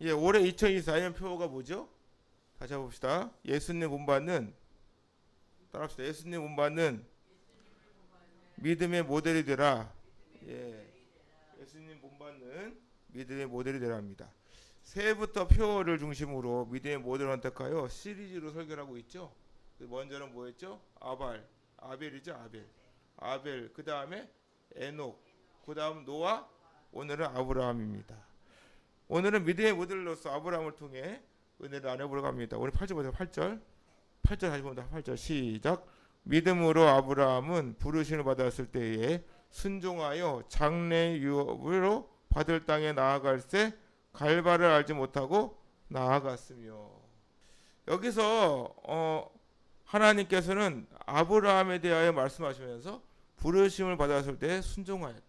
예, 올해 2024년 표가 뭐죠? 다시 해봅시다. 예수님 본받는, 따라합시다. 예수님 본받는 믿음의 모델이 되라. 예, 예수님 본받는 믿음의 모델이 되라 합니다. 새해부터 표를 중심으로 믿음의 모델을 선택하여 시리즈로 설교를 하고 있죠. 먼저는 뭐였죠? 아벨이죠. 아벨. 그 다음에 에녹, 그 다음 노아, 오늘은 아브라함입니다. 오늘은 믿음의 모델로서 아브라함을 통해 은혜를 나눠보려고 합니다. 오늘 8절 보세요. 8절 다시 봅니다. 8절 시작. 믿음으로 아브라함은 부르심을 받았을 때에 순종하여 장래 유업으로 받을 땅에 나아갈새 갈 바를 알지 못하고 나아갔으며. 여기서 하나님께서는 아브라함에 대하여 말씀하시면서 부르심을 받았을 때 순종하였다.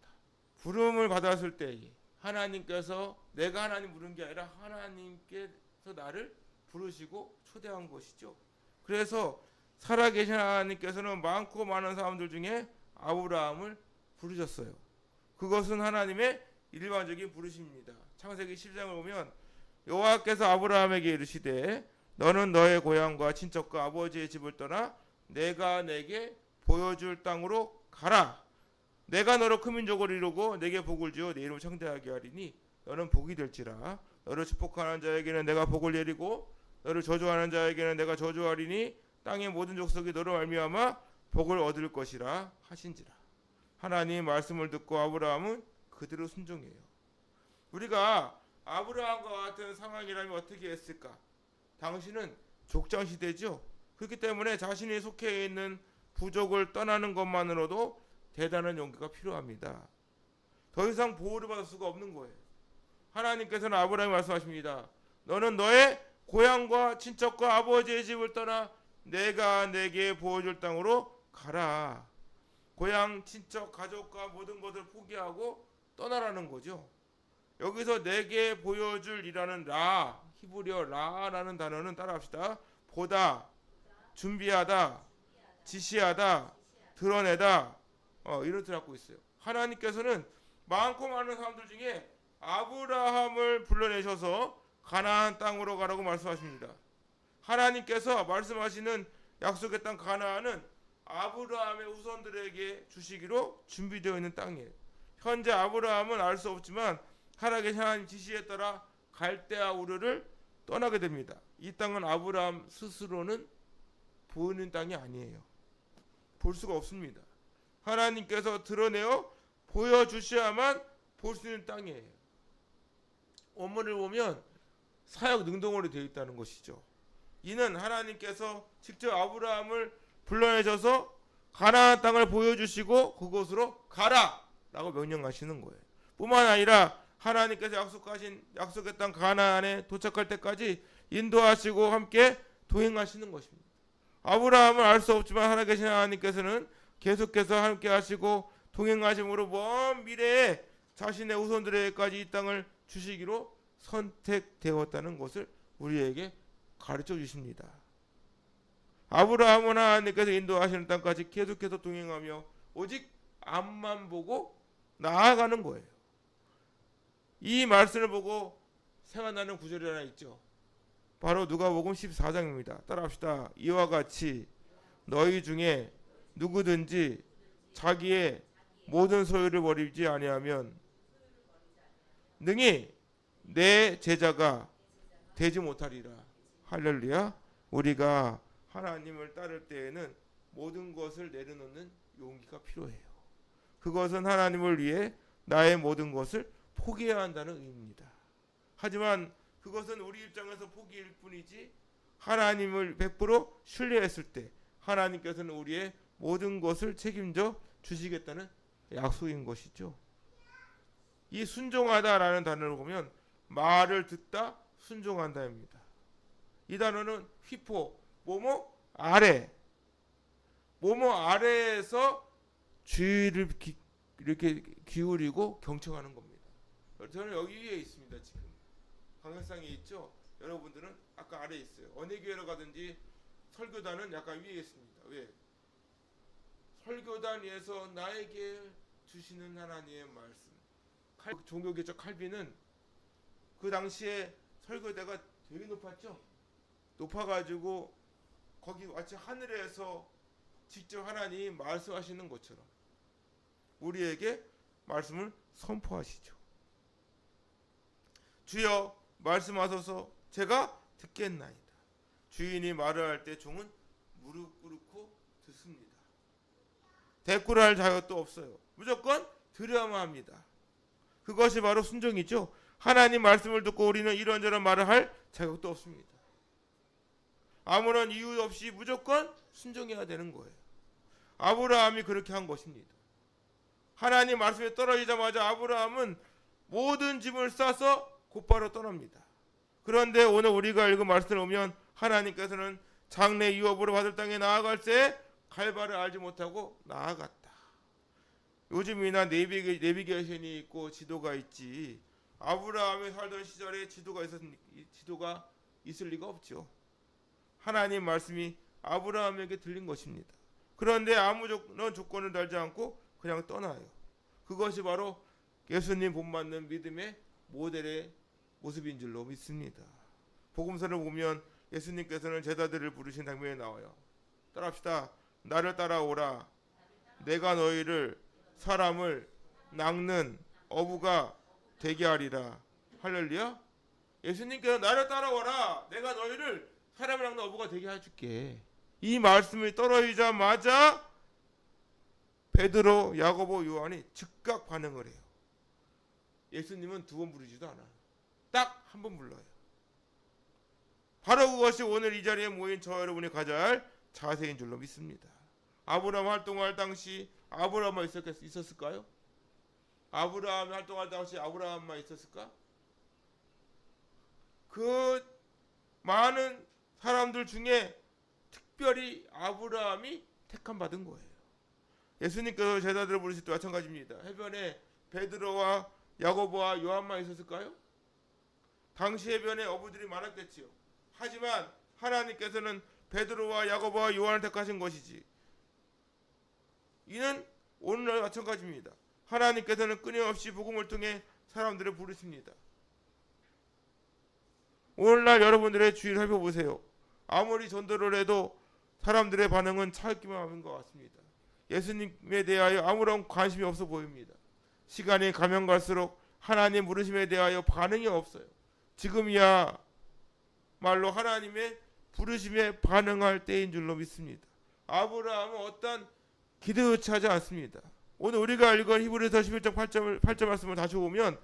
부름을 받았을 때 하나님께서 내가 하나님 부른 게 아니라 하나님께서 나를 부르시고 초대한 것이죠. 그래서 살아계신 하나님께서는 많고 많은 사람들 중에 아브라함을 부르셨어요. 그것은 하나님의 일반적인 부르심입니다. 창세기 10장을 보면 여호와께서 아브라함에게 이르시되 너는 너의 고향과 친척과 아버지의 집을 떠나 내가 내게 보여줄 땅으로 가라. 내가 너로 큰 민족을 이루고 내게 복을 주어 내 이름을 창대하게 하리니 너는 복이 될지라. 너를 축복하는 자에게는 내가 복을 내리고 너를 저주하는 자에게는 내가 저주하리니 땅의 모든 족속이 너로 말미암아 복을 얻을 것이라 하신지라. 하나님 말씀을 듣고 아브라함은 그대로 순종해요. 우리가 아브라함과 같은 상황이라면 어떻게 했을까? 당신은 족장 시대죠. 그렇기 때문에 자신이 속해 있는 부족을 떠나는 것만으로도 대단한 용기가 필요합니다. 더 이상 보호를 받을 수가 없는 거예요. 하나님께서는 아브라함에 말씀하십니다. 너는 너의 고향과 친척과 아버지의 집을 떠나 내가 내게 보여줄 땅으로 가라. 고향, 친척, 가족과 모든 것을 포기하고 떠나라는 거죠. 여기서 내게 보여줄이라는 히브리어 라라는 단어는 따라합시다. 보다, 준비하다, 지시하다, 드러내다, 이런 뜻을 갖고 있어요. 하나님께서는 많고 많은 사람들 중에 아브라함을 불러내셔서 가나안 땅으로 가라고 말씀하십니다. 하나님께서 말씀하시는 약속의 땅 가나안은 아브라함의 후손들에게 주시기로 준비되어 있는 땅이에요. 현재 아브라함은 알 수 없지만 하나님의 하나님 지시에 따라 갈대아 우르를 떠나게 됩니다. 이 땅은 아브라함 스스로는 보이는 땅이 아니에요. 볼 수가 없습니다. 하나님께서 드러내어 보여주셔야만 볼 수 있는 땅이에요. 원문을 보면 사역 능동으로 되어 있다는 것이죠. 이는 하나님께서 직접 아브라함을 불러내셔서 가나안 땅을 보여주시고 그곳으로 가라 라고 명령하시는 거예요. 뿐만 아니라 하나님께서 약속의 땅 가나안에 도착할 때까지 인도하시고 함께 동행하시는 것입니다. 아브라함은 알 수 없지만 하나님께서 하나님께서는 계속해서 함께 하시고 동행하심으로 먼 미래에 자신의 후손들에게까지 이 땅을 주시기로 선택되었다는 것을 우리에게 가르쳐 주십니다. 아브라함은 하나님께서 인도하시는 땅까지 계속해서 동행하며 오직 앞만 보고 나아가는 거예요. 이 말씀을 보고 생각나는 구절이 하나 있죠. 바로 누가복음 14장입니다. 따라합시다. 이와 같이 너희 중에 누구든지 자기의 모든 소유를 버리지 아니하면 능히 내 제자가 되지 못하리라. 할렐루야. 우리가 하나님을 따를 때에는 모든 것을 내려놓는 용기가 필요해요. 그것은 하나님을 위해 나의 모든 것을 포기해야 한다는 의미입니다. 하지만 그것은 우리 입장에서 포기일 뿐이지 하나님을 100% 신뢰했을 때 하나님께서는 우리의 모든 것을 책임져 주시겠다는 약속인 것이죠. 이 순종하다라는 단어를 보면 말을 듣다 순종한다입니다. 이 단어는 휘포 뭐뭐 아래 뭐뭐 아래에서 주의를 이렇게 기울이고 경청하는 겁니다. 저는 여기 위에 있습니다. 지금 강연상에 있죠. 여러분들은 아까 아래에 있어요. 어느 교회로 가든지 설교단은 약간 위에 있습니다. 왜? 설교단 위에서 나에게 주시는 하나님의 말씀. 종교개혁 칼빈은 그 당시에 설교대가 되게 높았죠. 높아가지고 거기 마치 하늘에서 직접 하나님 말씀하시는 것처럼 우리에게 말씀을 선포하시죠. 주여 말씀하소서 제가 듣겠나이다. 주인이 말을 할 때 종은 무릎 꿇고 듣습니다. 대꾸를 할 자격도 없어요. 무조건 들어야만 합니다. 그것이 바로 순종이죠. 하나님 말씀을 듣고 우리는 이런저런 말을 할 자격도 없습니다. 아무런 이유 없이 무조건 순종해야 되는 거예요. 아브라함이 그렇게 한 것입니다. 하나님 말씀에 떨어지자마자 아브라함은 모든 짐을 싸서 곧바로 떠납니다. 그런데 오늘 우리가 읽은 말씀을 보면 하나님께서는 장래 유업으로 받을 땅에 나아갈 때 갈 바를 알지 못하고 나아갔다. 요즘이나 내비게이션이 있고 지도가 있지 아브라함이 살던 시절에 지도가 있을 리가 없죠. 하나님 말씀이 아브라함에게 들린 것입니다. 그런데 아무런 조건을 달지 않고 그냥 떠나요. 그것이 바로 예수님 본받는 믿음의 모델의 모습인 줄로 믿습니다. 복음서를 보면 예수님께서는 제자들을 부르신 장면이 나와요. 따라합시다. 나를 따라오라. 내가 너희를 사람을 낚는 어부가 되게 하리라. 할렐루야. 예수님께서 나를 따라오라. 내가 너희를 사람을 낚는 어부가 되게 해줄게. 이 말씀이 떨어지자마자 베드로, 야고보, 요한이 즉각 반응을 해요. 예수님은 두 번 부르지도 않아요. 딱 한 번 불러요. 바로 그것이 오늘 이 자리에 모인 저 여러분이 가져야 할 자세인 줄로 믿습니다. 아브라함 활동할 당시 아브라함만 있었을까요? 아브라함 활동할 당시 아브라함만 있었을까? 그 많은 사람들 중에 특별히 아브라함이 택함 받은 거예요. 예수님께서 제자들을 부르실 때 마찬가지입니다. 해변에 베드로와 야고보와 요한만 있었을까요? 당시 해변에 어부들이 많았겠지요. 하지만 하나님께서는 베드로와 야고보와 요한을 택하신 것이지. 이는 오늘날 마찬가지입니다. 하나님께서는 끊임없이 복음을 통해 사람들을 부르십니다. 오늘날 여러분들의 주위를 살펴보세요. 아무리 전도를 해도 사람들의 반응은 차갑기만 하는 것 같습니다. 예수님에 대하여 아무런 관심이 없어 보입니다. 시간이 가면 갈수록 하나님 부르심에 대하여 반응이 없어요. 지금이야 말로 하나님의 부르심에 반응할 때인 줄로 믿습니다. 아브라함은 어떤 기대치 하지 않습니다. 오늘 우리가 읽은 히브리서 11장 8절 말씀을 다시 보면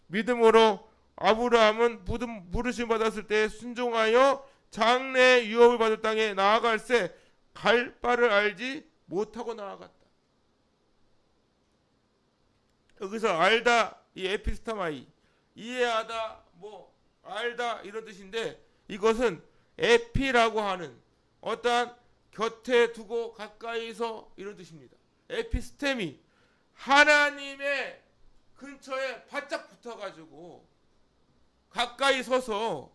믿음으로 아브라함은 부르심 받았을 때 순종하여 장래 유업을 받을 땅에 나아갈새 갈 바를 알지 못하고 나아갔다. 여기서 알다 이 에피스타마이 이해하다 알다 이런 뜻인데 이것은 에피라고 하는 어떠한 곁에 두고 가까이서 이런 뜻입니다. 에피스테미 하나님의 근처에 바짝 붙어가지고 가까이 서서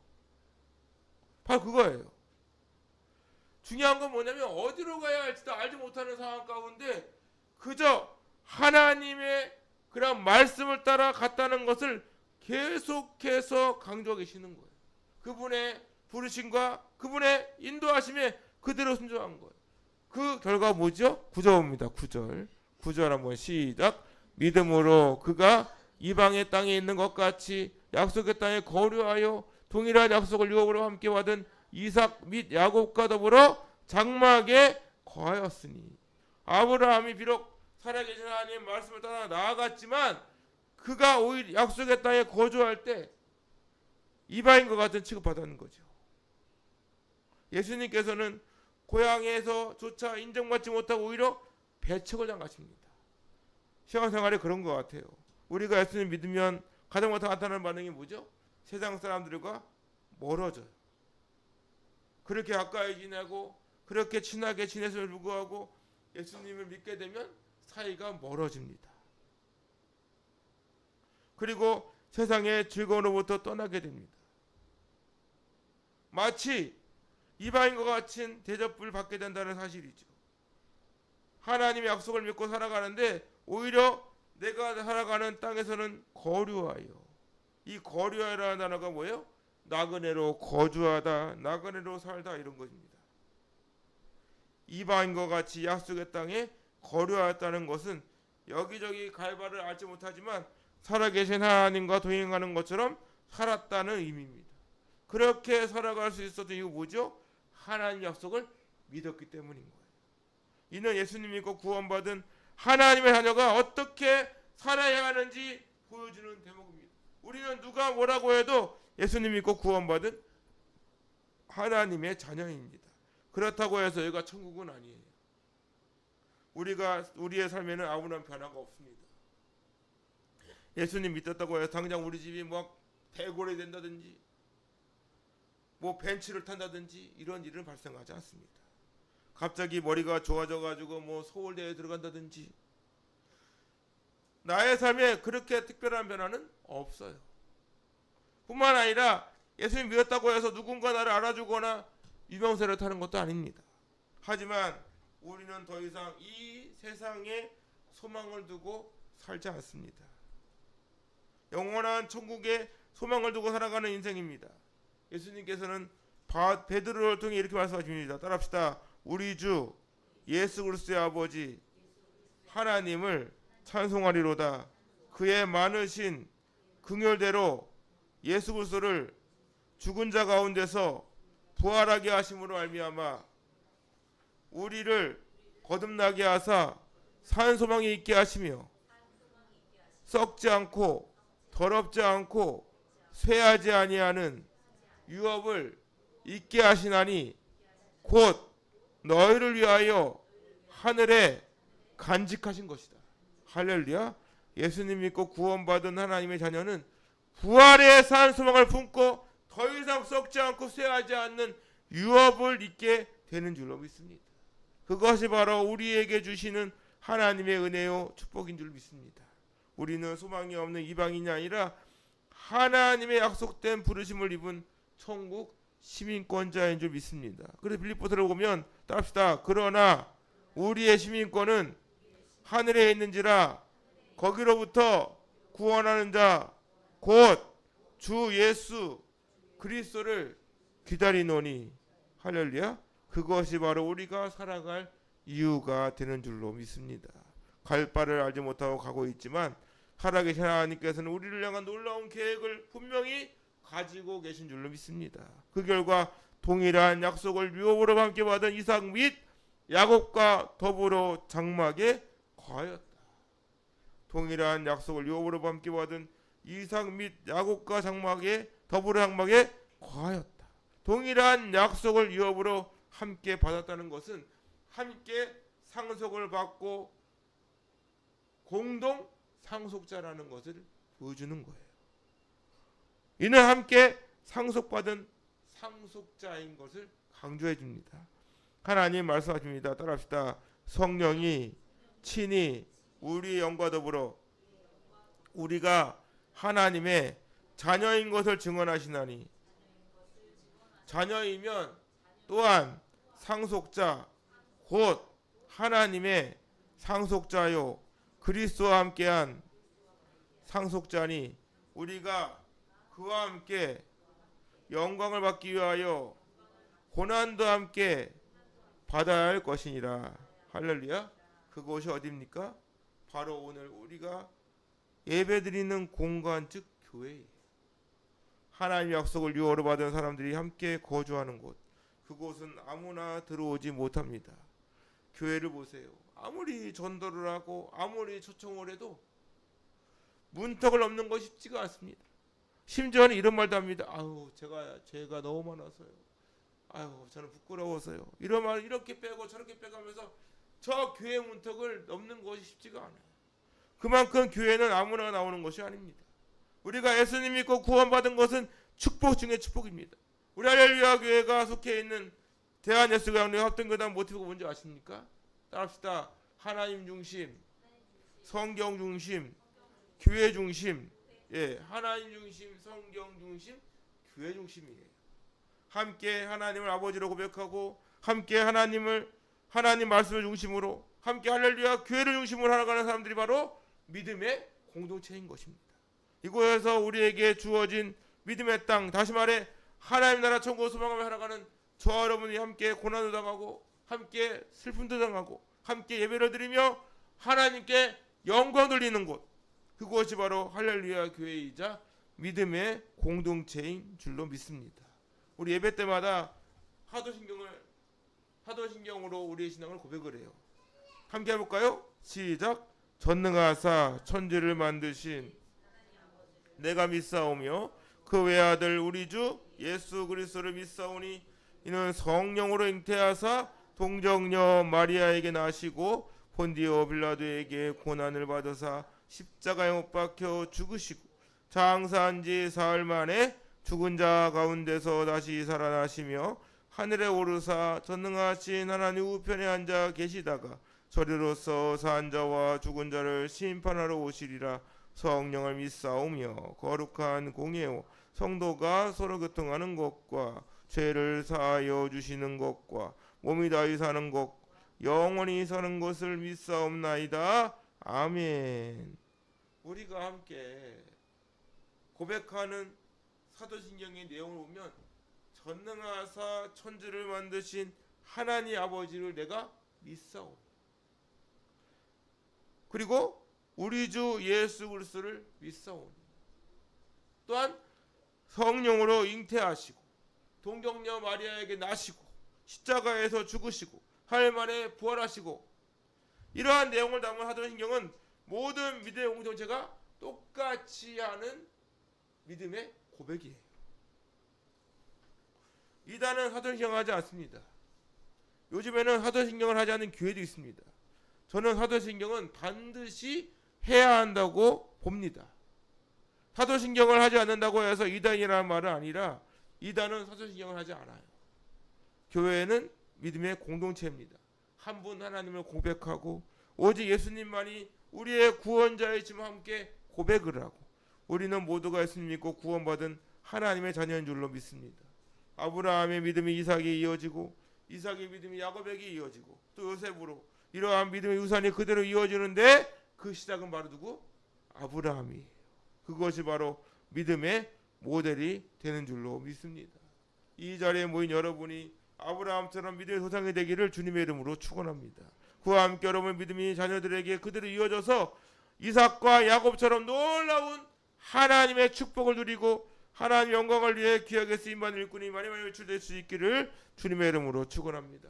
바로 그거예요. 중요한 건 뭐냐면 어디로 가야 할지도 알지 못하는 상황 가운데 그저 하나님의 그런 말씀을 따라 갔다는 것을 계속해서 강조하고 계시는 거예요. 그분의 부르심과 그분의 인도하심에 그대로 순종한 거예요. 그 결과 뭐죠? 9절입니다. 9절 한번 시작. 믿음으로 그가 이방의 땅에 있는 것 같이 약속의 땅에 거류하여 동일한 약속을 유업으로 함께 받은 이삭 및 야곱과 더불어 장막에 거하였으니 아브라함이 비록 살아계신 하나님 말씀을 따라 나아갔지만 그가 오히려 약속의 땅에 거주할 때 이방인과 같은 취급받았는 거죠. 예수님께서는 고향에서조차 인정받지 못하고 오히려 배척을 당하십니다. 신앙생활에 그런 것 같아요. 우리가 예수님 믿으면 가장 먼저 나타나는 반응이 뭐죠? 세상 사람들과 멀어져요. 그렇게 가까이 지내고 그렇게 친하게 지냈음에도 불구하고 예수님을 믿게 되면 사이가 멀어집니다. 그리고 세상의 즐거움으로부터 떠나게 됩니다. 마치 이방인과 같은 대접을 받게 된다는 사실이죠. 하나님의 약속을 믿고 살아가는데 오히려 내가 살아가는 땅에서는 거류하여 이 거류하여라는 단어가 뭐예요? 나그네로 거주하다, 나그네로 살다 이런 것입니다. 이방인과 같이 약속의 땅에 거류하였다는 것은 여기저기 갈 바를 알지 못하지만 살아계신 하나님과 동행하는 것처럼 살았다는 의미입니다. 그렇게 살아갈 수 있었던 이유 뭐죠? 하나님 약속을 믿었기 때문인 거예요. 이는 예수님 믿고 구원받은 하나님의 자녀가 어떻게 살아야 하는지 보여주는 대목입니다. 우리는 누가 뭐라고 해도 예수님 믿고 구원받은 하나님의 자녀입니다. 그렇다고 해서 여기가 천국은 아니에요. 우리의 삶에는 아무런 변화가 없습니다. 예수님 믿었다고 해서 당장 우리 집이 막 대궐이 된다든지 뭐 벤츠를 탄다든지 이런 일은 발생하지 않습니다. 갑자기 머리가 좋아져 가지고 뭐 서울대에 들어간다든지 나의 삶에 그렇게 특별한 변화는 없어요. 뿐만 아니라 예수님 믿었다고 해서 누군가 나를 알아주거나 유명세를 타는 것도 아닙니다. 하지만 우리는 더 이상 이 세상에 소망을 두고 살지 않습니다. 영원한 천국에 소망을 두고 살아가는 인생입니다. 예수님께서는 베드로를 통해 이렇게 말씀하십니다. 따라합시다. 우리 주 예수 그리스도의 아버지 하나님을 찬송하리로다. 그의 많으신 긍휼대로 예수 그리스도를 죽은 자 가운데서 부활하게 하심으로 말미암아 우리를 거듭나게 하사 산 소망이 있게 하시며 썩지 않고 더럽지 않고 쇠하지 아니하는 유업을 있게 하시나니 곧 너희를 위하여 하늘에 간직하신 것이다. 할렐루야. 예수님 믿고 구원받은 하나님의 자녀는 부활의 산 소망을 품고 더 이상 썩지 않고 쇠하지 않는 유업을 있게 되는 줄로 믿습니다. 그것이 바로 우리에게 주시는 하나님의 은혜요 축복인 줄 믿습니다. 우리는 소망이 없는 이방인이 아니라 하나님의 약속된 부르심을 입은 천국 시민권자인 줄 믿습니다. 그래서 빌립보서를 보면 따릅시다. 그러나 우리의 시민권은 하늘에 있는지라 거기로부터 구원하는 자 곧 주 예수 그리스도를 기다리노니 할렐루야. 그것이 바로 우리가 살아갈 이유가 되는 줄로 믿습니다. 갈 바를 알지 못하고 가고 있지만 살아계신 하나님께서는 우리를 향한 놀라운 계획을 분명히 가지고 계신 줄로 믿습니다. 그 결과 동일한 약속을 유업으로 함께 받은 이삭 및 야곱과 더불어 장막에 거하였다. 동일한 약속을 유업으로 함께 받은 이삭 및 야곱과 장막에 더불어 장막에 거하였다. 동일한 약속을 유업으로 함께 받았다는 것은 함께 상속을 받고 공동 상속자라는 것을 보여주는 거예요. 이는 함께 상속받은 상속자인 것을 강조해 줍니다. 하나님 말씀하십니다. 따라합시다. 성령이 친히 우리의 영과 더불어 우리가 하나님의 자녀인 것을 증언하시나니 자녀이면 또한 상속자 곧 하나님의 상속자요 그리스도와 함께한 상속자니 우리가 그와 함께 영광을 받기 위하여 고난도 함께 받아야 할 것이니라. 할렐루야. 그곳이 어디입니까? 바로 오늘 우리가 예배드리는 공간 즉 교회예요. 하나님의 약속을 유언으로 받은 사람들이 함께 거주하는 곳. 그곳은 아무나 들어오지 못합니다. 교회를 보세요. 아무리 전도를 하고 아무리 초청을 해도 문턱을 넘는 것이 쉽지가 않습니다. 심지어는 이런 말도 합니다. 아유 제가 너무 많아서요. 아유 저는 부끄러워서요. 이런 말 이렇게 빼고 저렇게 빼가면서 저 교회 문턱을 넘는 것이 쉽지가 않아요. 그만큼 교회는 아무나 나오는 것이 아닙니다. 우리가 예수님 믿고 구원받은 것은 축복 중에 축복입니다. 우리 할렐루야 교회가 속해 있는 대한예수교회 합동교단 모티브가 뭔지 아십니까? 따라합시다. 하나님 중심, 성경 중심, 교회 중심. 예, 하나님 중심, 성경 중심, 교회 중심이에요. 함께 하나님을 아버지로 고백하고 함께 하나님 말씀을 중심으로 함께 할렐루야 교회를 중심으로 살아가는 사람들이 바로 믿음의 공동체인 것입니다. 이곳에서 우리에게 주어진 믿음의 땅, 다시 말해 하나님 나라 천국 소망하며 살아가는 저와 여러분이 함께 고난도 당하고 함께 슬픔도 당하고 함께 예배를 드리며 하나님께 영광 돌리는 곳, 그곳이 바로 할렐루야 교회이자 믿음의 공동체인 줄로 믿습니다. 우리 예배 때마다 사도신경으로 우리의 신앙을 고백을 해요. 함께 해볼까요? 시작. 전능하사 천지를 만드신 내가 믿사오며 그 외아들 우리 주 예수 그리스도를 믿사오니 이는 성령으로 잉태하사 동정녀 마리아에게 나시고 본디오 빌라도에게 고난을 받으사 십자가에 못 박혀 죽으시고 장사한 지 사흘 만에 죽은 자 가운데서 다시 살아나시며 하늘에 오르사 전능하신 하나님 우편에 앉아 계시다가 저리로서 산 자와 죽은 자를 심판하러 오시리라. 성령을 믿사오며 거룩한 공예요 성도가 서로 교통하는 것과 죄를 사하여 주시는 것과 몸이 다히 사는 것 영원히 사는 것을 믿사옵나이다. 아멘. 우리가 함께 고백하는 사도신경의 내용을 보면 전능하사 천지를 만드신 하나님 아버지를 내가 믿사오. 그리고 우리 주 예수 그리스도를 믿사오니 또한 성령으로 잉태하시고 동정녀 마리아에게 나시고 십자가에서 죽으시고 하늘 만에 부활하시고 이러한 내용을 담은 사도신경은 모든 믿음의 공동체가 똑같이 하는 믿음의 고백이에요. 이단은 사도신경을 하지 않습니다. 요즘에는 사도신경을 하지 않는 교회도 있습니다. 저는 사도신경은 반드시 해야 한다고 봅니다. 사도신경을 하지 않는다고 해서 이단이라는 말은 아니라 이단은 사도신경을 하지 않아요. 교회는 믿음의 공동체입니다. 한 분 하나님을 고백하고 오직 예수님만이 우리의 구원자이심을 함께 고백을 하고 우리는 모두가 예수님 믿고 구원받은 하나님의 자녀인 줄로 믿습니다. 아브라함의 믿음이 이삭에 이어지고 이삭의 믿음이 야곱에게 이어지고 또 요셉으로 이러한 믿음의 유산이 그대로 이어지는데 그 시작은 바로 누구? 아브라함이에요. 그것이 바로 믿음의 모델이 되는 줄로 믿습니다. 이 자리에 모인 여러분이 아브라함처럼 믿음의 조상이 되기를 주님의 이름으로 축원합니다. 그와 함께 여러분의 믿음이 자녀들에게 그대로 이어져서 이삭과 야곱처럼 놀라운 하나님의 축복을 누리고 하나님 영광을 위해 귀하게 쓰임받는 일꾼이 많이 외출될 수 있기를 주님의 이름으로 축원합니다.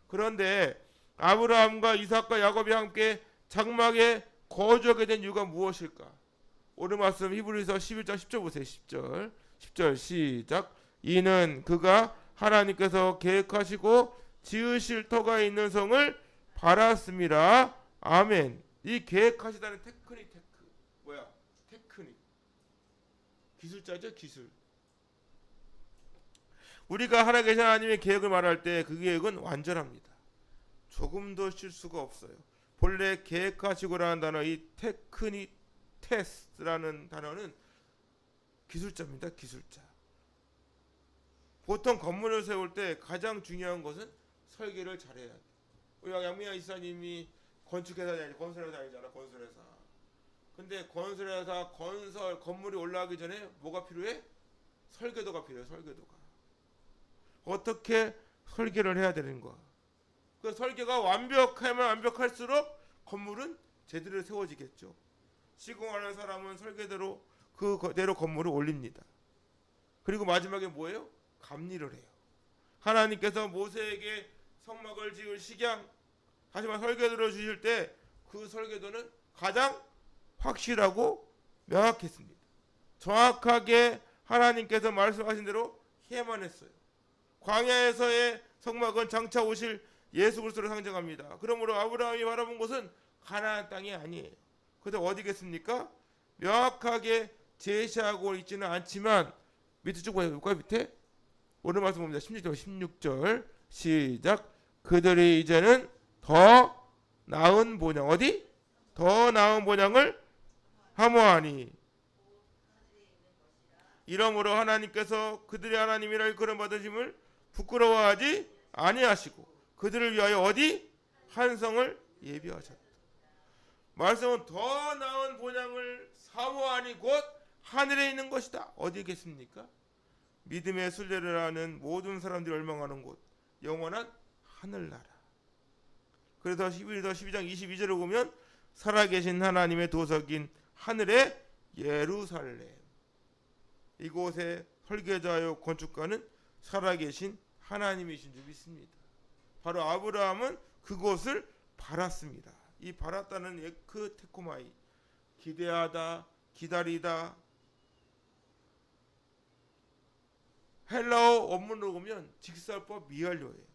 그런데 아브라함과 이삭과 야곱이 함께 장막에 거주하게 된 이유가 무엇일까? 오늘 말씀 히브리서 11장 10절 보세요. 10절 시작. 이는 그가 하나님께서 계획하시고 지으실 터가 있는 성을 바랐습니다. 아멘. 이 계획하시다는 테크닉 뭐야? 테크닉 기술자죠, 기술. 우리가 살아계신 하나님의 계획을 말할 때 그 계획은 완전합니다. 조금도 실수가 없어요. 본래 계획하시고라는 단어, 이 테크닉 테스트라는 단어는 기술자입니다. 기술자. 보통 건물을 세울 때 가장 중요한 것은 설계를 잘해야 돼. 우리 양미아 이사님이 건축회사 건설회사 아니잖아. 건설회사. 근데 건설회사 건물이 올라가기 전에 뭐가 필요해? 설계도가 필요해. 설계도가. 어떻게 설계를 해야 되는 거야. 그 설계가 완벽하면 완벽할수록 건물은 제대로 세워지겠죠. 시공하는 사람은 설계대로 그대로 건물을 올립니다. 그리고 마지막에 뭐예요? 감리를 해요. 하나님께서 모세에게 성막을 지을 식양 하지만 설계도를 주실 때 그 설계도는 가장 확실하고 명확했습니다. 정확하게 하나님께서 말씀하신 대로 해야만 했어요. 광야에서의 성막은 장차 오실 예수 그리스도를 상징합니다. 그러므로 아브라함이 바라본 곳은 가나안 땅이 아니에요. 그래서 어디겠습니까? 명확하게 제시하고 있지는 않지만 밑에 쭉 볼까요? 밑에 오늘 말씀 봅니다. 16절 시작. 그들이 이제는 더 나은 본향 어디? 더 나은 본향을 사모하니 이러므로 하나님께서 그들의 하나님이라 일컬음 받으심을 부끄러워하지 아니하시고 그들을 위하여 어디? 한 성을 예비하셨다. 말씀은 더 나은 본향을 사모하니 곧 하늘에 있는 것이다. 어디겠습니까? 믿음의 순례를 하는 모든 사람들이 열망하는 곳, 영원한 하늘나라. 그래서 히브리서 12장 22절을 보면 살아계신 하나님의 도석인 하늘의 예루살렘, 이곳의 설계자요 건축가는 살아계신 하나님이신 줄 믿습니다. 바로 아브라함은 그곳을 바랐습니다. 이 바랐다는 에크 테코마이, 기대하다, 기다리다. 헬라어 원문으로 보면 직설법 미완료예요.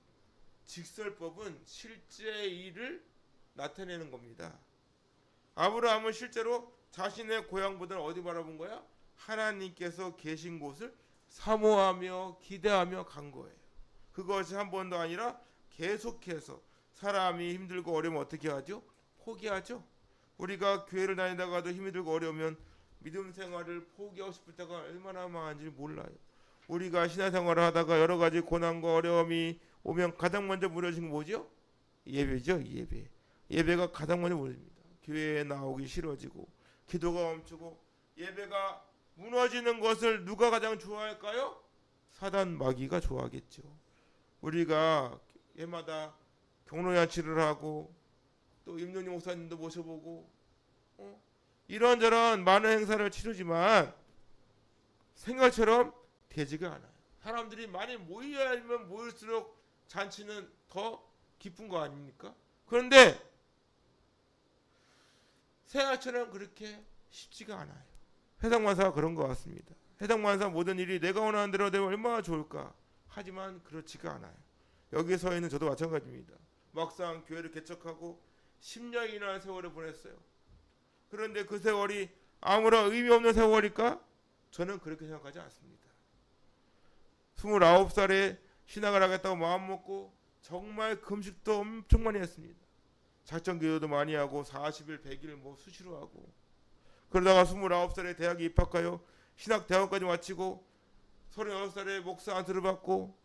직설법은 실제 일을 나타내는 겁니다. 아브라함은 실제로 자신의 고향보다는 어디 바라본 거야? 하나님께서 계신 곳을 사모하며 기대하며 간 거예요. 그것이 한 번도 아니라 계속해서 사람이 힘들고 어려우면 어떻게 하죠? 포기하죠. 우리가 교회를 다니다가도 힘이 들고 어려우면 믿음 생활을 포기하고 싶을 때가 얼마나 많은지 몰라요. 우리가 신앙생활을 하다가 여러 가지 고난과 어려움이 오면 가장 먼저 무너지는 게 뭐죠? 예배죠. 예배. 예배가 가장 먼저 무너집니다. 교회에 나오기 싫어지고 기도가 멈추고 예배가 무너지는 것을 누가 가장 좋아할까요? 사단 마귀가 좋아하겠죠. 우리가 해마다 경로잔치를 하고 또 임동희 목사님도 모셔보고 이런저런 많은 행사를 치르지만 생각처럼 되지가 않아요. 사람들이 많이 모여야면 모일수록 잔치는 더 기쁜 거 아닙니까? 그런데 생각처럼 그렇게 쉽지가 않아요. 해당만사가 그런 것 같습니다. 해당만사 모든 일이 내가 원하는 대로 되면 얼마나 좋을까. 하지만 그렇지가 않아요. 여기 서 있는 저도 마찬가지입니다. 막상 교회를 개척하고 10년이나 세월을 보냈어요. 그런데 그 세월이 아무런 의미 없는 세월일까? 저는 그렇게 생각하지 않습니다. 29살에 신앙을 하겠다고 마음먹고 정말 금식도 엄청 많이 했습니다. 작정기도도 많이 하고 40일, 100일 뭐 수시로 하고 그러다가 29살에 대학에 입학하여 신학대학까지 마치고 36살에 목사 안수를 받고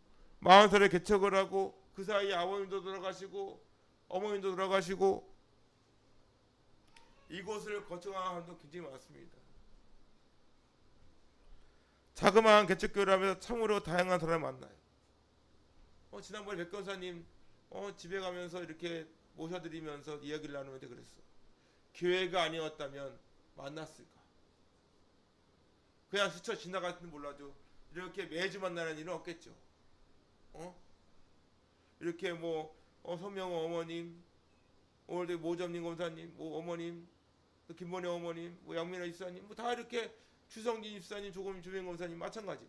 40살에 개척을 하고 그 사이에 아버님도 돌아가시고 어머님도 돌아가시고 이곳을 거쳐가는 사람도 굉장히 많습니다. 자그마한 개척교회를 하면서 참으로 다양한 사람을 만나요. 지난번에 백교사님 집에 가면서 이렇게 모셔드리면서 이야기를 나누는데 그랬어. 교회가 아니었다면 만났을까? 그냥 스쳐 지나갔는지 몰라도 이렇게 매주 만나는 일은 없겠죠. 이렇게 뭐 성명 어머님, 오늘도 모점님 검사님, 뭐 어머님, 또 김모네 어머님, 뭐 양민아 집사님, 뭐 다 이렇게 추성진 집사님, 조금 주변 검사님 마찬가지.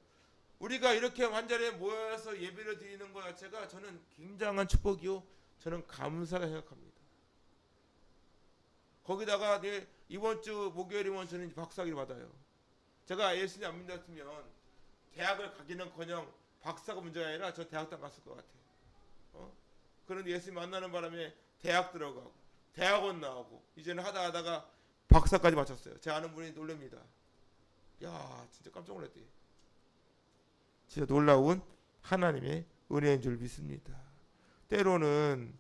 우리가 이렇게 한 자리에 모여서 예배를 드리는 것 자체가 저는 굉장한 축복이요. 저는 감사하게 생각합니다. 거기다가 이번 주 목요일이면 저는 박사학위를 받아요. 제가 예수님 안 믿었으면 대학을 가기는커녕 박사가 문제가 아니라 저 대학도 안 갔을 것 같아요. 그런데 예수님 만나는 바람에 대학 들어가고 대학원 나오고 이제는 하다가 박사까지 마쳤어요. 제 아는 분이 놀랍니다. 야, 진짜 깜짝 놀랐대. 진짜 놀라운 하나님의 은혜인 줄 믿습니다. 때로는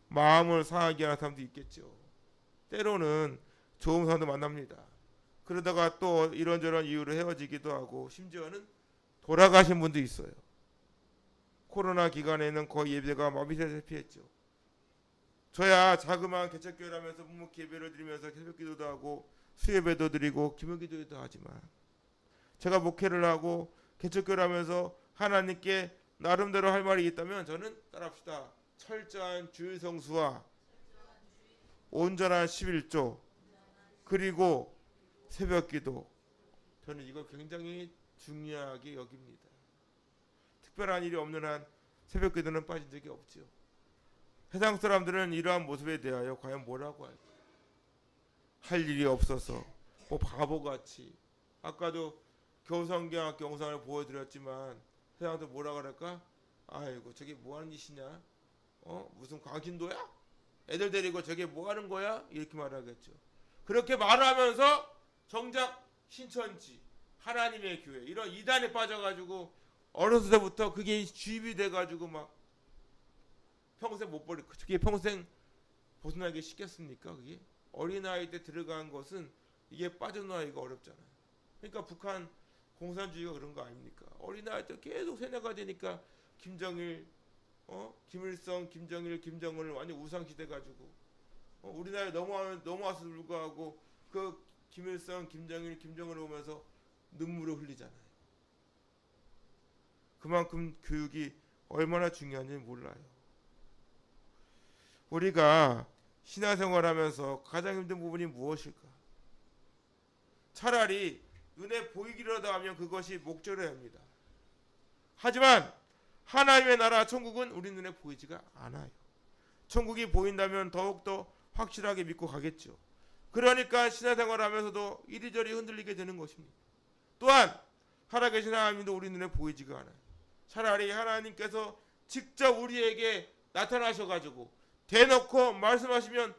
마음을 상하게 하는 사람도 있겠죠. 때로는 좋은 사람도 만납니다. 그러다가 또 이런저런 이유로 헤어지기도 하고 심지어는 돌아가신 분도 있어요. 코로나 기간에는 거의 예배가 마비되다시피 했죠. 저야 자그마한 개척교회를 하면서 묵묵히 예배를 드리면서 새벽기도도 하고 수예배도 드리고 기물기도도 하지만 제가 목회를 하고 개척교회를 하면서 하나님께 나름대로 할 말이 있다면 저는 따라합시다. 철저한 주일 성수와 온전한 11조 그리고 새벽기도, 저는 이걸 굉장히 중요하게 여깁니다. 특별한 일이 없는 한 새벽기도는 빠진 적이 없죠. 세상 사람들은 이러한 모습에 대하여 과연 뭐라고 할까요? 할 일이 없어서 뭐 바보같이, 아까도 교성경학교 영상을 보여드렸지만 세상도 뭐라 그럴까? 아이고 저게 뭐하는 짓이냐? 무슨 광신도야? 애들 데리고 저게 뭐하는 거야? 이렇게 말하겠죠. 그렇게 말하면서 정작 신천지, 하나님의 교회 이런 이단에 빠져가지고 어렸을 때부터 그게 주입이 돼가지고 막 평생 못 버리고, 그게 평생 벗어나기 쉽겠습니까? 그게 어린아이 때 들어간 것은 이게 빠져나가기가 어렵잖아요. 그러니까 북한 공산주의가 그런 거 아닙니까? 어린아이 때 계속 세뇌가 되니까 김정일, 김일성, 김정일, 김정은을 완전 우상시대 가지고 우리나라에 넘어와서 불구하고 그 김일성, 김정일, 김정은을 보면서 눈물을 흘리잖아요. 그만큼 교육이 얼마나 중요한지 몰라요. 우리가 신앙생활하면서 가장 힘든 부분이 무엇일까? 차라리 눈에 보이기라도 하면 그것이 목적이어야 합니다. 하지만 하나님의 나라 천국은 우리 눈에 보이지가 않아요. 천국이 보인다면 더욱더 확실하게 믿고 가겠죠. 그러니까 신앙생활하면서도 이리저리 흔들리게 되는 것입니다. 또한 살아계신 하나님도 우리 눈에 보이지가 않아요. 차라리 하나님께서 직접 우리에게 나타나셔가지고 대놓고 말씀하시면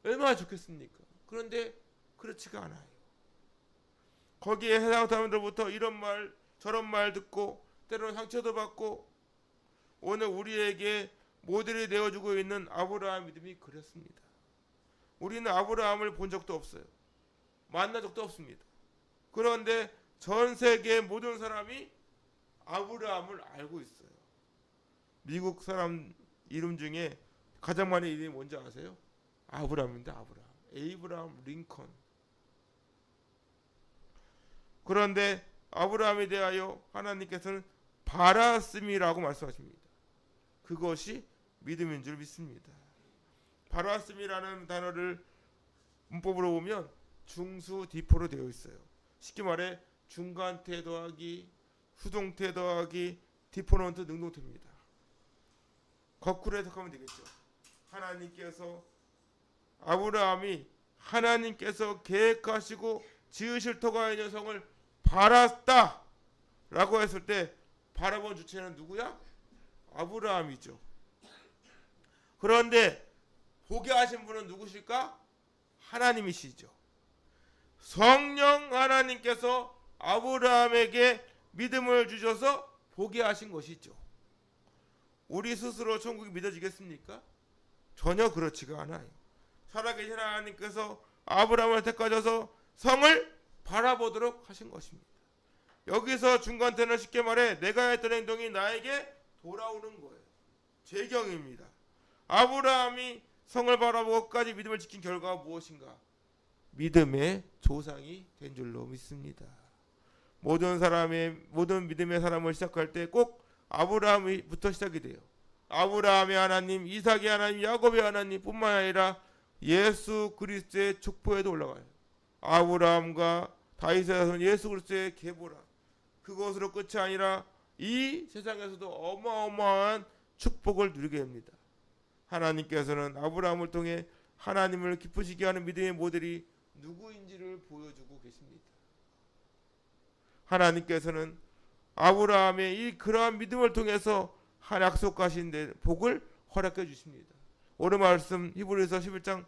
얼마나 좋겠습니까? 그런데 그렇지가 않아요. 거기에 해당 사람들로부터 이런 말 저런 말 듣고 때로는 상처도 받고 오늘 우리에게 모델이 되어주고 있는 아브라함 믿음이 그렇습니다. 우리는 아브라함을 본 적도 없어요. 만난 적도 없습니다. 그런데 전 세계 모든 사람이 아브라함을 알고 있어요. 미국 사람 이름 중에 가장 많은 이름이 뭔지 아세요? 아브라함인데 아브라함. 에이브라함 링컨. 그런데 아브라함에 대하여 하나님께서는 바라씀이라고 말씀하십니다. 그것이 믿음인 줄 믿습니다. 바라씀이라는 단어를 문법으로 보면 중수디포로 되어 있어요. 쉽게 말해 중간태 더하기 수동태 더하기 디포넌트 능동태입니다. 거꾸로 해석하면 되겠죠. 아브라함이 하나님께서 계획하시고 지으실 터가 있는 성을 바랐다 라고 했을 때 바라본 주체는 누구야? 아브라함이죠. 그런데 보게 하신 분은 누구실까? 하나님이시죠. 성령 하나님께서 아브라함에게 믿음을 주셔서 보게 하신 것이죠. 우리 스스로 천국이 믿어지겠습니까? 전혀 그렇지가 않아요. 살아계신 하나님께서 아브라함을 택하셔서 성을 바라보도록 하신 것입니다. 여기서 중간태는 쉽게 말해 내가 했던 행동이 나에게 돌아오는 거예요. 재경입니다. 아브라함이 성을 바라보고까지 믿음을 지킨 결과가 무엇인가? 믿음의 조상이 된 줄로 믿습니다. 모든 믿음의 사람을 시작할 때 꼭 아브라함부터 시작이 돼요. 아브라함의 하나님, 이삭의 하나님, 야곱의 하나님 뿐만 아니라 예수 그리스도의 족보에도 올라가요. 아브라함과 다윗의 자손 예수 그리스도의 계보라. 그것으로 끝이 아니라 이 세상에서도 어마어마한 축복을 누리게 됩니다. 하나님께서는 아브라함을 통해 하나님을 기쁘시게 하는 믿음의 모델이 누구인지를 보여주고 계십니다. 하나님께서는 아브라함의 그러한 믿음을 통해서 약속하신 복을 허락해 주십니다. 오늘 말씀 히브리서 11장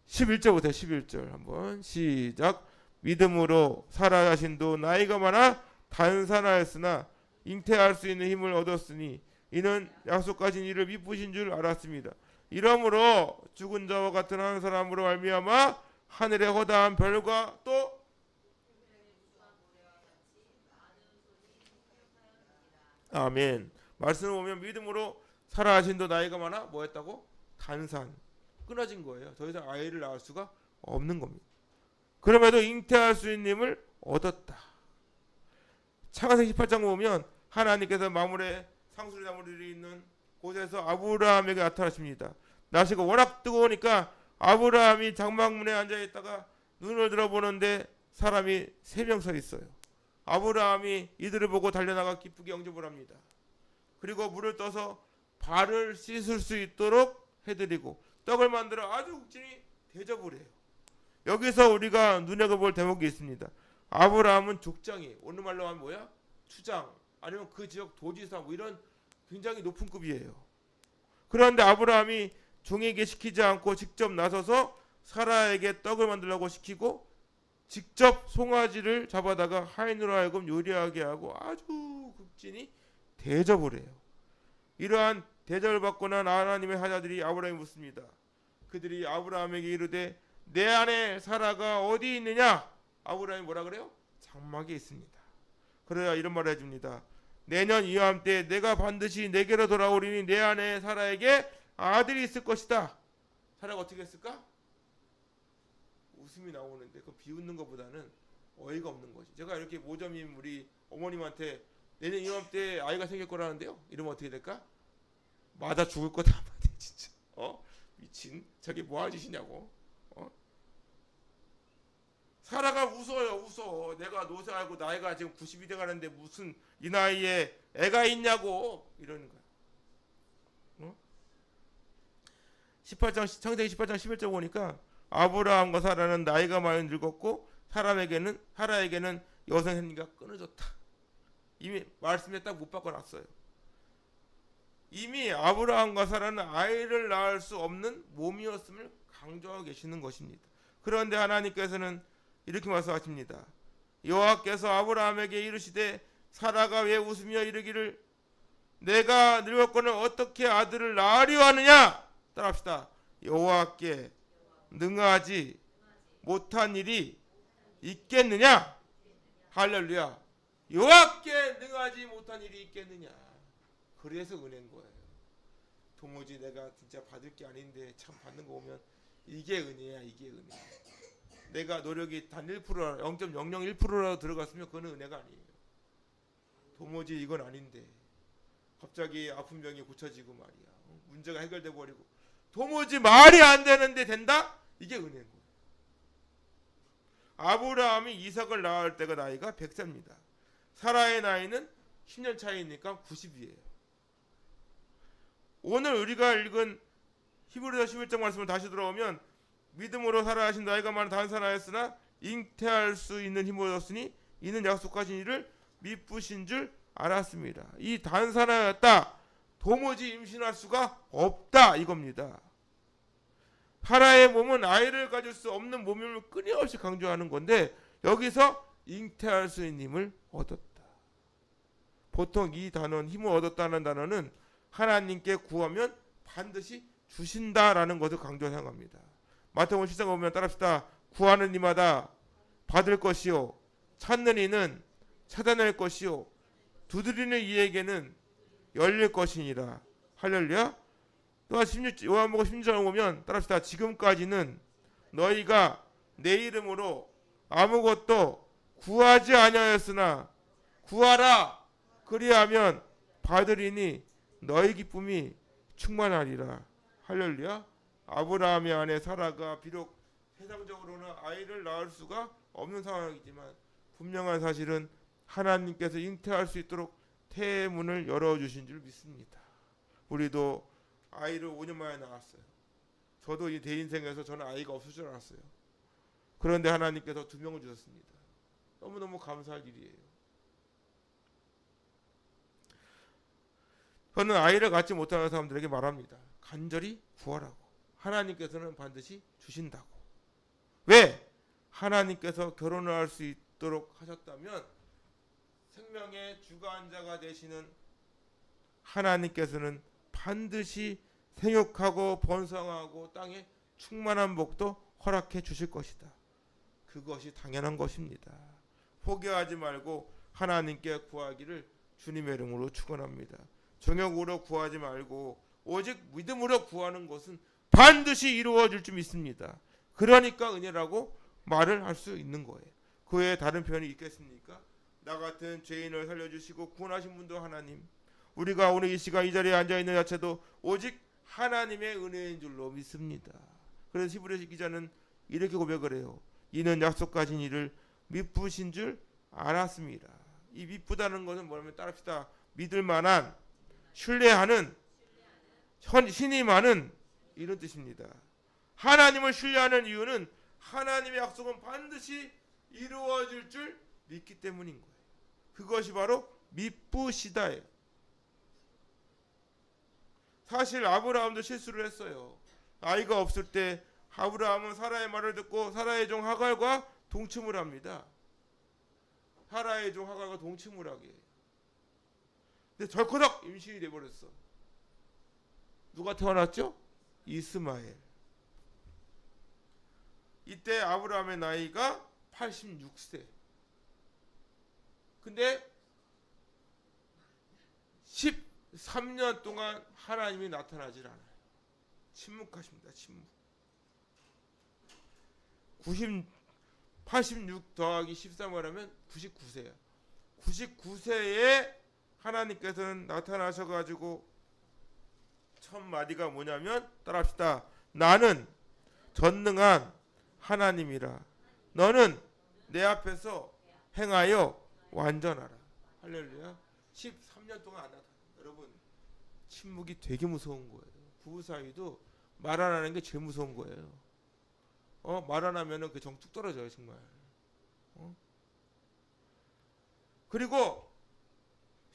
11절부터 11절 한번 시작. 믿음으로 사라 자신도 나이가 많아 단산하였으나 잉태할 수 있는 힘을 얻었으니 이는 약속하신 이를 미쁘신 줄 알았습니다. 이러므로 죽은 자와 같은 한 사람으로 말미암아 하늘의 허다한 별과 또 아멘. 말씀을 보면 믿음으로 살아하신도 나이가 많아 뭐했다고? 단산. 끊어진 거예요. 더 이상 아이를 낳을 수가 없는 겁니다. 그럼에도 잉태할 수 있는 힘을 얻었다. 창세기 18장 보면 하나님께서 마물에 상수리 나무들이 있는 곳에서 아브라함에게 나타나십니다. 날씨가 워낙 뜨거우니까 아브라함이 장막문에 앉아있다가 눈을 들어보는데 사람이 3명 서 있어요. 아브라함이 이들을 보고 달려나가 기쁘게 영접을 합니다. 그리고 물을 떠서 발을 씻을 수 있도록 해드리고 떡을 만들어 아주 국진히 대접을 해요. 여기서 우리가 눈여겨볼 대목이 있습니다. 아브라함은 족장이에요. 오늘 말로 하면 뭐야? 추장 아니면 그 지역 도지사 뭐 이런 굉장히 높은 급이에요. 그런데 아브라함이 종에게 시키지 않고 직접 나서서 사라에게 떡을 만들라고 시키고 직접 송아지를 잡아다가 하인으로 하여금 요리하게 하고 아주 극진히 대접을 해요. 이러한 대접을 받고 난 하나님의 사자들이 아브라함에 묻습니다. 그들이 아브라함에게 이르되 내 아내 사라가 어디 있느냐? 아브라함이 뭐라 그래요? 장막에 있습니다. 그래야 이런 말을 해줍니다. 내년 이맘때 내가 반드시 내게로 돌아오리니 내 안에 사라에게 아들이 있을 것이다. 사라가 어떻게 했을까? 웃음이 나오는데 그 비웃는 것보다는 어이가 없는 거지. 제가 이렇게 모점인 우리 어머님한테 내년 이맘때 아이가 생길 거라는데요. 이러면 어떻게 될까? 맞아 죽을 거다 말이야 진짜. 미친 저게 뭐하는 짓이냐고. 사라가 웃어. 내가 노쇠하고 나이가 지금 90이 돼가는데 무슨 이 나이에 애가 있냐고 이러는 거야. 18장 창세기 18장 11절 보니까 아브라함과 사라는 나이가 많이 늙었고 사라에게는 여성 행위가 끊어졌다. 이미 말씀에 딱 못 바꿔놨어요. 이미 아브라함과 사라는 아이를 낳을 수 없는 몸이었음을 강조하고 계시는 것입니다. 그런데 하나님께서는 이렇게 말씀하십니다. 여호와께서 아브라함에게 이르시되 사라가 왜 웃으며 이르기를 내가 늙었거늘 어떻게 아들을 낳으려 하느냐. 따라합시다. 여호와께 능하지 못한 일이 있겠느냐. 할렐루야. 여호와께 능하지 못한 일이 있겠느냐. 그래서 은혜인 거예요. 도무지 내가 진짜 받을 게 아닌데 참 받는 거 보면 이게 은혜야. 이게 은혜. 내가 노력이 단 1%, 0.001%라도 들어갔으면 그건 은혜가 아니에요. 도무지 이건 아닌데 갑자기 아픈 병이 고쳐지고 말이야. 문제가 해결돼 버리고 도무지 말이 안 되는데 된다? 이게 은혜인 거예요. 아브라함이 이삭을 낳을 때가 나이가 100세입니다. 사라의 나이는 10년 차이니까 90이에요. 오늘 우리가 읽은 히브리서 11장 말씀을 다시 들어오면 믿음으로 살아가신 나이가 많은 단사나였으나 잉태할 수 있는 힘을 얻었으니 이는 약속하신 이를 미쁘신 줄 알았습니다. 이 단사나였다. 도무지 임신할 수가 없다 이겁니다. 사라의 몸은 아이를 가질 수 없는 몸임을 끊임없이 강조하는 건데 여기서 잉태할 수 있는 힘을 얻었다. 보통 이 단어는 힘을 얻었다는 단어는 하나님께 구하면 반드시 주신다라는 것을 강조 사용합니다. 마태복음 7장 보면 따라합시다. 구하는 이마다 받을 것이요 찾는 이는 찾아낼 것이요 두드리는 이에게는 열릴 것이니라. 할렐루야. 또한 요한복음 16장을 보면 따라합시다. 지금까지는 너희가 내 이름으로 아무것도 구하지 아니하였으나 구하라 그리하면 받으리니 너희 기쁨이 충만하리라. 할렐루야. 아브라함의 아내 사라가 비록 세상적으로는 아이를 낳을 수가 없는 상황이지만 분명한 사실은 하나님께서 잉태할 수 있도록 태의 문을 열어주신 줄 믿습니다. 우리도 아이를 5년 만에 낳았어요. 저도 이 대인생에서 저는 아이가 없을 줄 알았어요. 그런데 하나님께서 2명을 주셨습니다. 너무너무 감사할 일이에요. 저는 아이를 갖지 못하는 사람들에게 말합니다. 간절히 구하라고. 하나님께서는 반드시 주신다고. 왜? 하나님께서 결혼을 할 수 있도록 하셨다면 생명의 주관자가 되시는 하나님께서는 반드시 생육하고 번성하고 땅에 충만한 복도 허락해 주실 것이다. 그것이 당연한 것입니다. 포기하지 말고 하나님께 구하기를 주님의 이름으로 축원합니다. 정욕으로 구하지 말고 오직 믿음으로 구하는 것은 반드시 이루어질 줄 믿습니다. 그러니까 은혜라고 말을 할 수 있는 거예요. 그 외에 다른 표현이 있겠습니까? 나 같은 죄인을 살려주시고 구원하신 분도 하나님, 우리가 오늘 이 시간 이 자리에 앉아있는 자체도 오직 하나님의 은혜인 줄로 믿습니다. 그래서 히브리서 기자는 이렇게 고백을 해요. 이는 약속하신 이를 미쁘신 줄 알았습니다. 이 미쁘다는 것은 뭐냐면 따릅시다. 믿을 만한, 신뢰하는, 신임하는 이런 뜻입니다. 하나님을 신뢰하는 이유는 하나님의 약속은 반드시 이루어질 줄 믿기 때문인 거예요. 그것이 바로 미쁘시다예요. 사실 아브라함도 실수를 했어요. 아이가 없을 때 아브라함은 사라의 말을 듣고 사라의 종 하갈과 동침을 합니다. 사라의 종 하갈과 동침을 하게. 근데 덜커덕 임신이 돼버렸어. 누가 태어났죠? 이스마엘. 이때 아브라함의 나이가 86세. 근데 3년 동안 하나님이 나타나질 않아요. 침묵하십니다. 침묵. 86 더하기 13을 하면 99세야. 99세에 하나님께서는 나타나셔가지고 첫 마디가 뭐냐면 따라합시다. 나는 전능한 하나님이라. 너는 내 앞에서 행하여 완전하라. 할렐루야. 13년 동안 안 나타나. 여러분, 침묵이 되게 무서운 거예요. 부부 사이도 말 안 하는 게 제일 무서운 거예요. 말 안 하면은 그 정 뚝 떨어져요, 정말. 그리고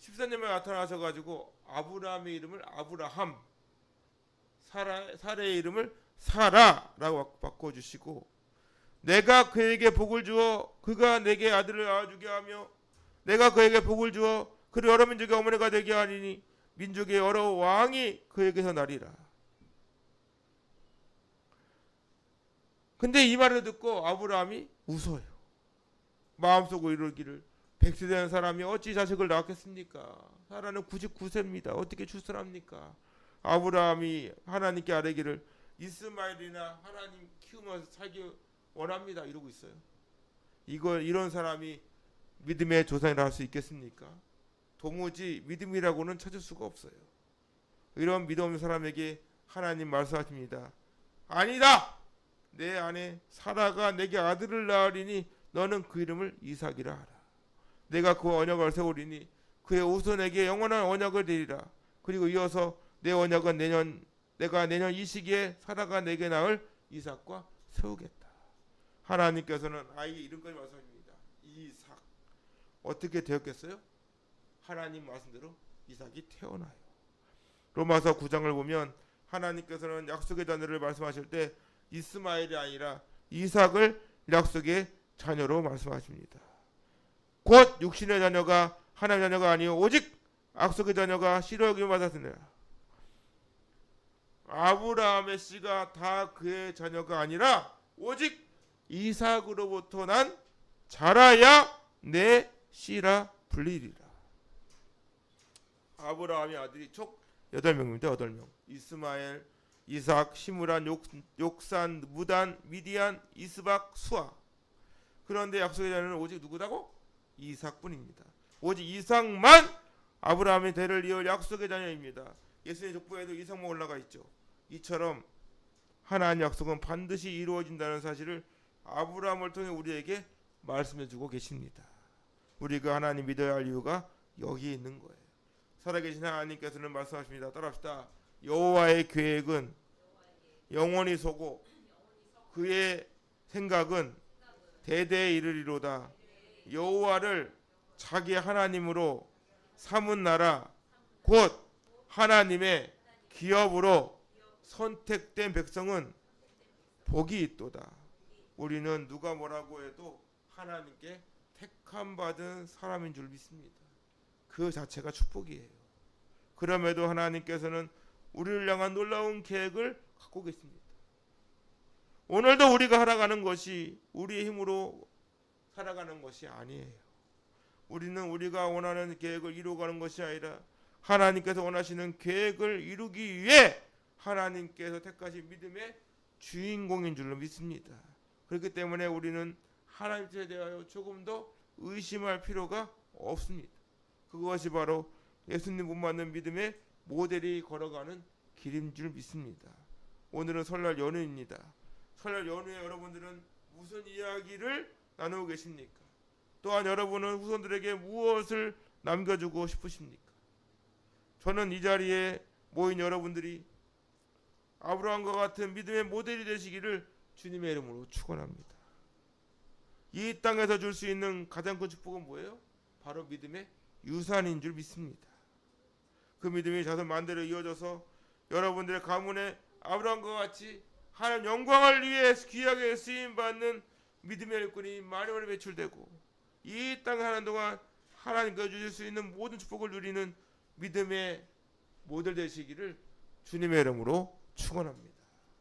14년에 나타나셔가지고 아브라함의 이름을 아브라함, 사라의 이름을 사라라고 바꿔주시고, 내가 그에게 복을 주어 그가 내게 아들을 낳아주게 하며 내가 그에게 복을 주어 그를 여러 민족의 어머니가 되게 하리니 민족의 여러 왕이 그에게서 나리라. 근데 이 말을 듣고 아브라함이 웃어요. 마음속으로 이르기를 100세 된 사람이 어찌 자식을 낳겠습니까? 사라는 99세입니다. 어떻게 출산합니까? 아브라함이 하나님께 아뢰기를 이스마엘이나 하나님 키우면서 살기 원합니다. 이러고 있어요. 이런 사람이 믿음의 조상이라 할 수 있겠습니까? 도무지 믿음이라고는 찾을 수가 없어요. 이런 믿음 없는 사람에게 하나님 말씀하십니다. 아니다. 내 아내 사라가 내게 아들을 낳으리니 너는 그 이름을 이삭이라 하라. 내가 그 언약을 세우리니 그의 후손에게 영원한 언약을 되리라. 그리고 이어서 내 언약은 내가 내년 이 시기에 사라가 내게 낳을 이삭과 세우겠다. 하나님께서는 아이의 이름까지 말씀하십니다. 이삭. 어떻게 되었겠어요? 하나님 말씀대로 이삭이 태어나요. 로마서 9장을 보면 하나님께서는 약속의 자녀를 말씀하실 때 이스마엘이 아니라 이삭을 약속의 자녀로 말씀하십니다. 곧 육신의 자녀가 하나님의 자녀가 아니요 오직 약속의 자녀가 씨로 여김을 받았으니라. 아브라함의 씨가 다 그의 자녀가 아니라 오직 이삭으로부터 난 자라야 내 씨라 불리리라. 아브라함의 아들이 총 8명입니다. 8명. 이스마엘, 이삭, 시므란, 욕산, 무단, 미디안, 이스박, 수아. 그런데 약속의 자녀는 오직 누구다고? 이삭뿐입니다. 오직 이삭만 아브라함의 대를 이을 약속의 자녀입니다. 예수의 족보에도 이삭만 올라가 있죠. 이처럼 하나님 약속은 반드시 이루어진다는 사실을 아브라함을 통해 우리에게 말씀해주고 계십니다. 우리가 하나님 믿어야 할 이유가 여기 있는 거예요. 살아계신 하나님께서는 말씀하십니다. 따라합시다. 여호와의 계획은 영원히 서고 그의 생각은 대대에 이르리로다. 여호와를 자기 하나님으로 삼은 나라 곧 하나님의 기업으로 선택된 백성은 복이 있도다. 우리는 누가 뭐라고 해도 하나님께 택함 받은 사람인 줄 믿습니다. 그 자체가 축복이에요. 그럼에도 하나님께서는 우리를 향한 놀라운 계획을 갖고 계십니다. 오늘도 우리가 살아가는 것이 우리의 힘으로 살아가는 것이 아니에요. 우리는 우리가 원하는 계획을 이루어가는 것이 아니라 하나님께서 원하시는 계획을 이루기 위해 하나님께서 택하신 믿음의 주인공인 줄로 믿습니다. 그렇기 때문에 우리는 하나님께 대하여 조금 더 의심할 필요가 없습니다. 그것이 바로 예수님 못 맞는 믿음의 모델이 걸어가는 길인 줄 믿습니다. 오늘은 설날 연휴입니다. 설날 연휴에 여러분들은 무슨 이야기를 나누고 계십니까? 또한 여러분은 후손들에게 무엇을 남겨주고 싶으십니까? 저는 이 자리에 모인 여러분들이 아브라함과 같은 믿음의 모델이 되시기를 주님의 이름으로 축원합니다. 이 땅에서 줄 수 있는 가장 큰 축복은 뭐예요? 바로 믿음의 유산인 줄 믿습니다. 그 믿음이 자손 만대로 이어져서 여러분들의 가문에 아브라함과 같이 하나님 영광을 위해 귀하게 쓰임받는 믿음의 일꾼이 많이 배출되고 이 땅에 사는 동안 하나님께서 주실 수 있는 모든 축복을 누리는 믿음의 모델 되시기를 주님의 이름으로 축원합니다.